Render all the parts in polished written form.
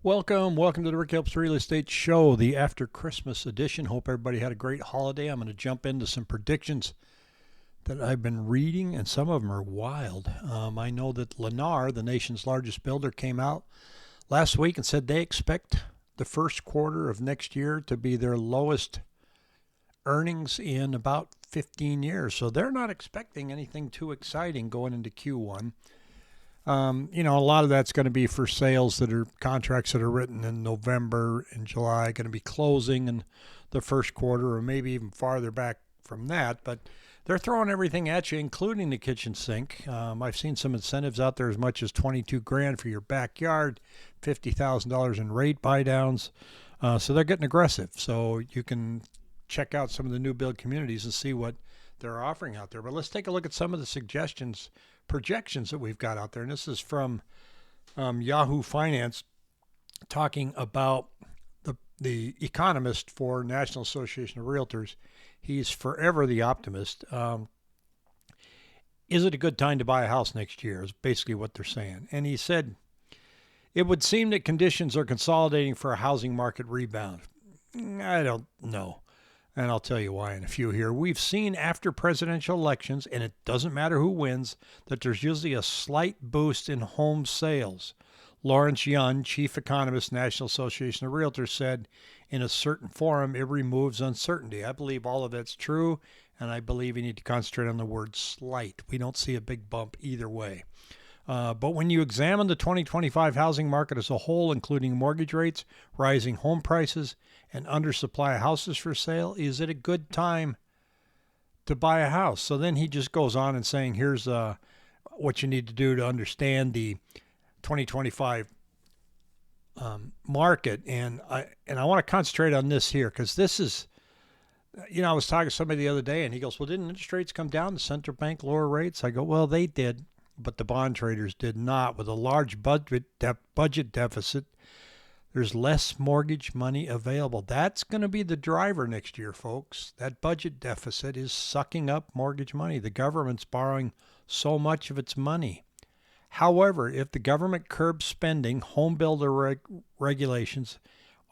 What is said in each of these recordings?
Welcome to the Rick Helps Real Estate Show, the after Christmas edition. Hope everybody had a great holiday. I'm going to jump into some predictions that I've been reading, and some of them are wild. I know that Lennar, the nation's largest builder, came out last week and said they expect the first quarter of next year to be their lowest earnings in about 15 years. So they're not expecting anything too exciting going into Q1. A lot of that's going to be for sales that are contracts that are written in November and July, going to be closing in the first quarter or maybe even farther back from that. But they're throwing everything at you, including the kitchen sink. I've seen some incentives out there as much as 22 grand for your backyard, $50,000 in rate buy downs. So they're getting aggressive. So you can check out some of the new build communities and see what they're offering out there. But let's take a look at some of the projections that we've got out there. And this is from Yahoo Finance, talking about the economist for National Association of Realtors. He's forever the optimist. Is it a good time to buy a house next year is basically what they're saying. And he said, it would seem that conditions are consolidating for a housing market rebound. I don't know. And I'll tell you why in a few here. We've seen after presidential elections, and it doesn't matter who wins, that there's usually a slight boost in home sales. Lawrence Yun, chief economist, National Association of Realtors, said in a certain forum, it removes uncertainty. I believe all of that's true, and I believe you need to concentrate on the word slight. We don't see a big bump either way. But when you examine the 2025 housing market as a whole, including mortgage rates, rising home prices, and undersupply of houses for sale, is it a good time to buy a house? So then he just goes on and saying, here's what you need to do to understand the 2025 market. And I want to concentrate on this here, because this is, I was talking to somebody the other day, and he goes, well, didn't interest rates come down? The central bank lower rates? I go, well, they did, but the bond traders did not. With a large budget deficit, there's less mortgage money available. That's going to be the driver next year, folks. That budget deficit is sucking up mortgage money. The government's borrowing so much of its money. However, if the government curbs spending, home builder regulations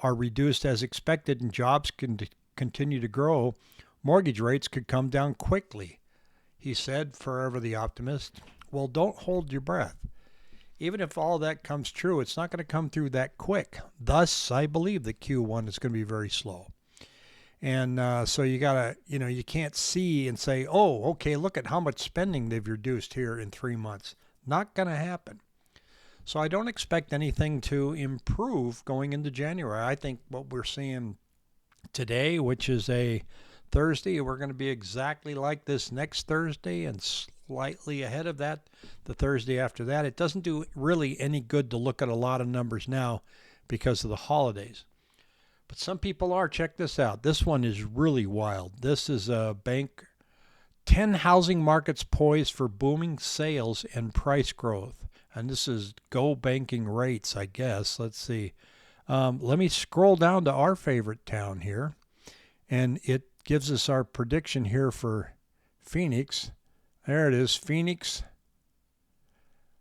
are reduced as expected, and jobs can continue to grow, mortgage rates could come down quickly. He said, forever the optimist. Well, don't hold your breath. Even if all that comes true, it's not going to come through that quick. Thus, I believe that Q1 is going to be very slow. And so you got to, you can't see and say, oh, okay, look at how much spending they've reduced here in 3 months. Not going to happen. So I don't expect anything to improve going into January. I think what we're seeing today, which is a Thursday, we're going to be exactly like this next Thursday and slightly ahead of that the Thursday after that. It doesn't do really any good to look at a lot of numbers now because of the holidays. But some people are. Check this out. This one is really wild. This is a bank. 10 housing markets poised for booming sales and price growth. And this is Go Banking Rates, I guess. Let's see. Let me scroll down to our favorite town here. And it gives us our prediction here for Phoenix. There it is, Phoenix,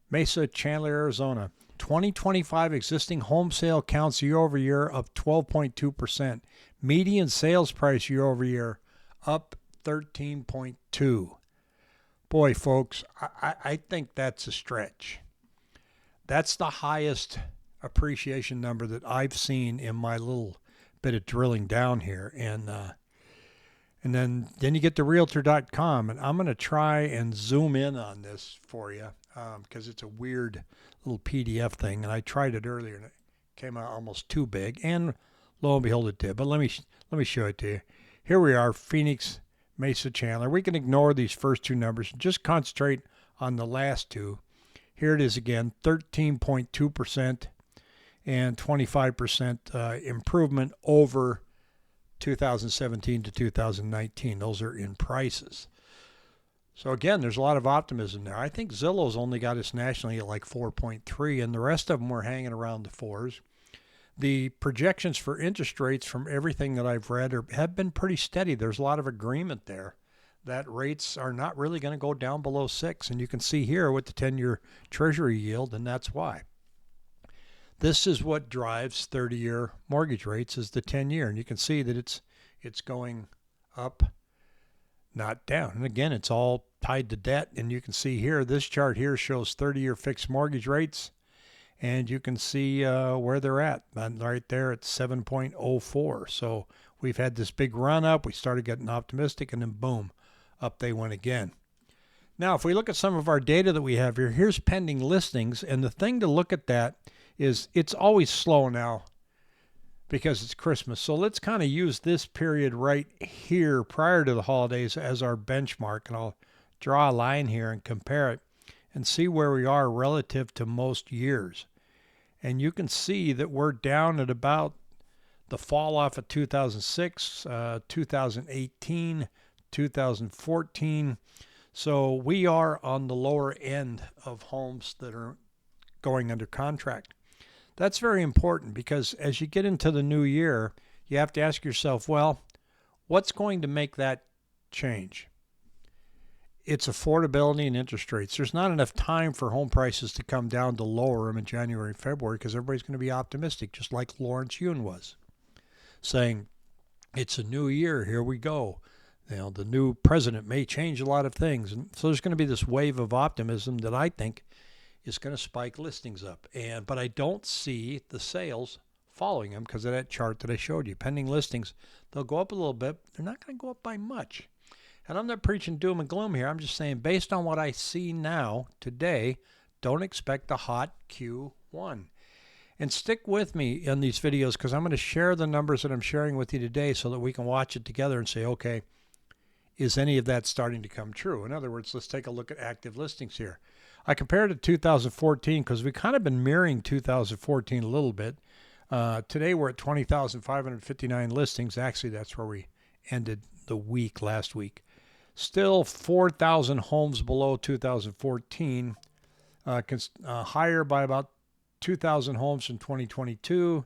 Mesa, Chandler, Arizona. 2025 existing home sale counts year over year up 12.2%. Median sales price year over year up 13.2. Boy, folks, I think that's a stretch. That's the highest appreciation number that I've seen in my little bit of drilling down here. And then you get to Realtor.com, and I'm going to try and zoom in on this for you because it's a weird little PDF thing, and I tried it earlier, and it came out almost too big, and lo and behold, it did. But let me show it to you. Here we are, Phoenix, Mesa, Chandler. We can ignore these first two numbers and just concentrate on the last two. Here it is again, 13.2% and 25% improvement over 2017 to 2019. Those are in prices. So again, there's a lot of optimism there. I think Zillow's only got us nationally at like 4.3, and the rest of them were hanging around the fours. The projections for interest rates from everything that I've read have been pretty steady. There's a lot of agreement there that rates are not really going to go down below 6. And you can see here with the 10-year Treasury yield, and that's why. This is what drives 30-year mortgage rates is the 10-year. And you can see that it's going up, not down. And again, it's all tied to debt. And you can see here, this chart here shows 30-year fixed mortgage rates. And you can see where they're at. Right there at 7.04. So we've had this big run up. We started getting optimistic, and then boom, up they went again. Now, if we look at some of our data that we have here, here's pending listings. And the thing to look at that is it's always slow now because it's Christmas. So let's kind of use this period right here prior to the holidays as our benchmark. And I'll draw a line here and compare it and see where we are relative to most years. And you can see that we're down at about the fall off of 2006, 2018, 2014. So we are on the lower end of homes that are going under contract. That's very important because as you get into the new year, you have to ask yourself, well, what's going to make that change? It's affordability and interest rates. There's not enough time for home prices to come down to lower them in January and February because everybody's going to be optimistic, just like Lawrence Yun was, saying, it's a new year, here we go. The new president may change a lot of things. And so there's going to be this wave of optimism that I think is going to spike listings up. But I don't see the sales following them because of that chart that I showed you. Pending listings, they'll go up a little bit. They're not going to go up by much. And I'm not preaching doom and gloom here. I'm just saying, based on what I see now, today, don't expect a hot Q1. And stick with me in these videos because I'm going to share the numbers that I'm sharing with you today so that we can watch it together and say, okay, is any of that starting to come true? In other words, let's take a look at active listings here. I compared it to 2014 because we kind of been mirroring 2014 a little bit. Today we're at 20,559 listings. Actually, that's where we ended the week last week. Still 4,000 homes below 2014, higher by about 2,000 homes in 2022,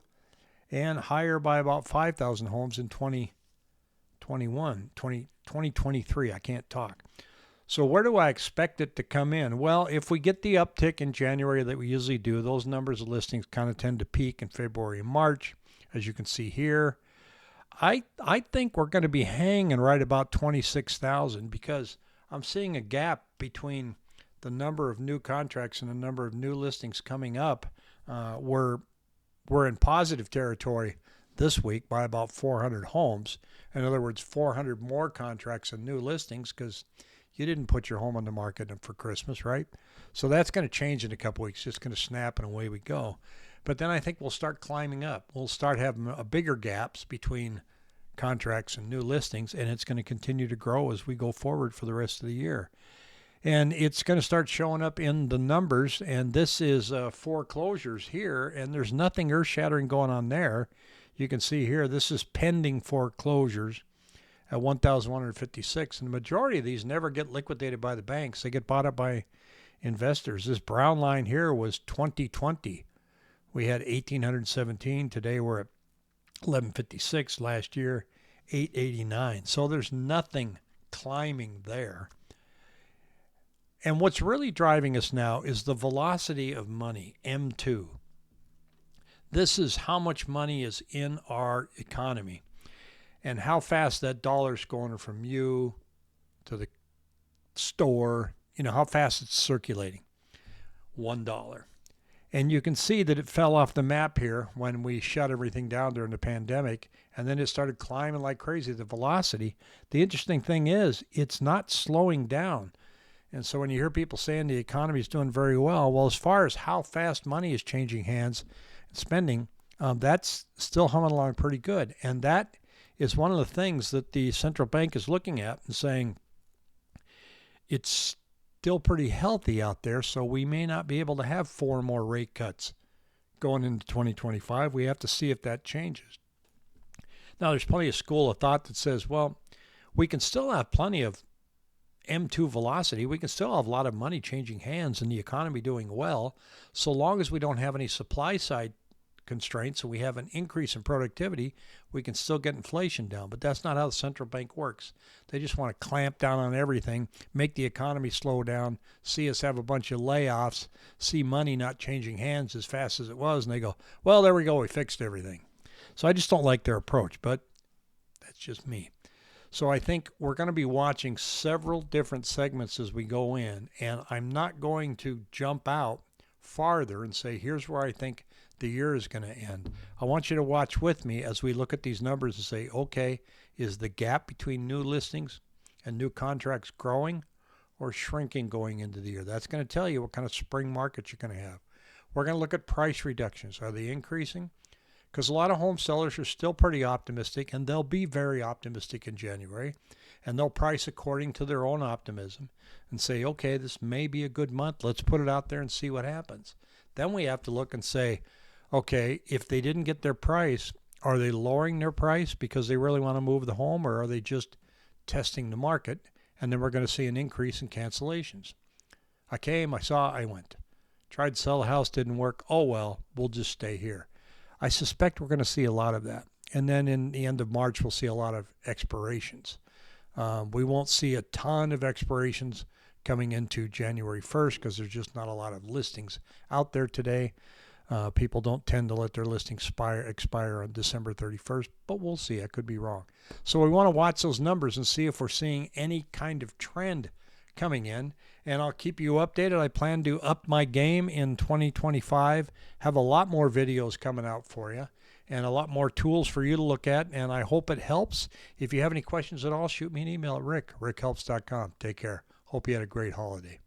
and higher by about 5,000 homes in 2023. I can't talk. So where do I expect it to come in? Well, if we get the uptick in January that we usually do, those numbers of listings kind of tend to peak in February and March, as you can see here. I think we're going to be hanging right about 26,000 because I'm seeing a gap between the number of new contracts and the number of new listings coming up. We're in positive territory this week by about 400 homes. In other words, 400 more contracts and new listings because you didn't put your home on the market for Christmas, right? So that's going to change in a couple weeks. It's going to snap and away we go. But then I think we'll start climbing up. We'll start having a bigger gaps between contracts and new listings, and it's going to continue to grow as we go forward for the rest of the year. And it's going to start showing up in the numbers, and this is foreclosures here, and there's nothing earth-shattering going on there. You can see here, this is pending foreclosures at 1,156, and the majority of these never get liquidated by the banks. They get bought up by investors. This brown line here was 2020. We had 1,817. Today we're at 1,156. Last year, 889. So there's nothing climbing there. And what's really driving us now is the velocity of money, M2. This is how much money is in our economy and how fast that dollar's going from you to the store, how fast it's circulating. $1. And you can see that it fell off the map here when we shut everything down during the pandemic, and then it started climbing like crazy, the velocity. The interesting thing is it's not slowing down. And so when you hear people saying the economy is doing very well, as far as how fast money is changing hands and spending, that's still humming along pretty good. And that is one of the things that the central bank is looking at and saying it's still pretty healthy out there, so we may not be able to have 4 more rate cuts going into 2025. We have to see if that changes. Now, there's plenty of school of thought that says, well, we can still have plenty of M2 velocity. We can still have a lot of money changing hands and the economy doing well, so long as we don't have any supply side constraints and we have an increase in productivity, we can still get inflation down. But that's not how the central bank works. They just want to clamp down on everything, make the economy slow down, see us have a bunch of layoffs, see money not changing hands as fast as it was, and they go, well, there we go, we fixed everything. So I just don't like their approach, but that's just me. So I think we're going to be watching several different segments as we go in, and I'm not going to jump out farther and say, here's where I think the year is going to end. I want you to watch with me as we look at these numbers and say, okay, is the gap between new listings and new contracts growing or shrinking going into the year? That's going to tell you what kind of spring market you're going to have. We're going to look at price reductions. Are they increasing? Because a lot of home sellers are still pretty optimistic, and they'll be very optimistic in January, and they'll price according to their own optimism and say, okay, this may be a good month. Let's put it out there and see what happens. Then we have to look and say, okay, if they didn't get their price, are they lowering their price because they really want to move the home, or are they just testing the market? And then we're going to see an increase in cancellations. I came, I saw, I went. Tried to sell the house, didn't work. Oh, well, we'll just stay here. I suspect we're going to see a lot of that. And then in the end of March, we'll see a lot of expirations. We won't see a ton of expirations coming into January 1st because there's just not a lot of listings out there today. People don't tend to let their listings expire on December 31st, but we'll see. I could be wrong. So we want to watch those numbers and see if we're seeing any kind of trend coming in, and I'll keep you updated. I plan to up my game in 2025, have a lot more videos coming out for you, and a lot more tools for you to look at, and I hope it helps. If you have any questions at all, shoot me an email at rick@rickhelps.com. Take care. Hope you had a great holiday.